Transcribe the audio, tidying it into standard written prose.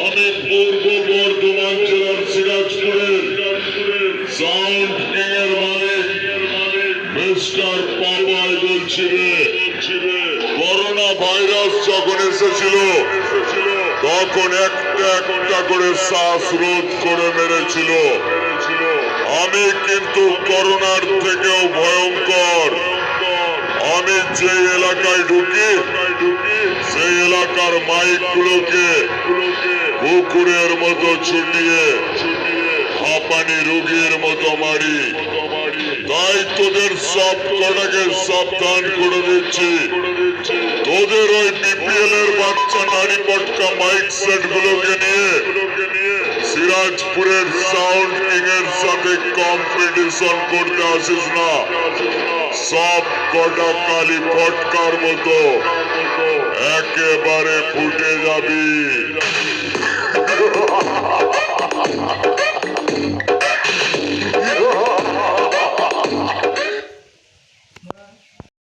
আমি পূর্ব বর্ধমান জেলার সিরাজপুরের sound king এর মালিক মিস্টার পাপাই বলছি রে। করোনা ভাইরাস যখন এসেছিল তখন একটা একটা করে শ্বাস রোধ করে মেরেছিল। আমি কিন্তু করোনার থেকেও ভয়ঙ্কর। আমি যে এলাকায় ঢুকি সেই এলাকার মাইক গুলোকে কুকুরের মতো ছুটিয়ে হাঁপানি রোগীর মতো মারি। তাই তোদের সব কটাকে সাবধান করে দিচ্ছি, তোদের ওই বিপিএল এর বাচ্চা নারী পটকা মাইক সেট গুলোকে নিয়ে সিরাজপুরের সাউন্ড কিং এর সাথে কম্পিটিশন করতে আসিস না। সব কটা কালি ফটকার মতো একেবারে ফুটে যাবি।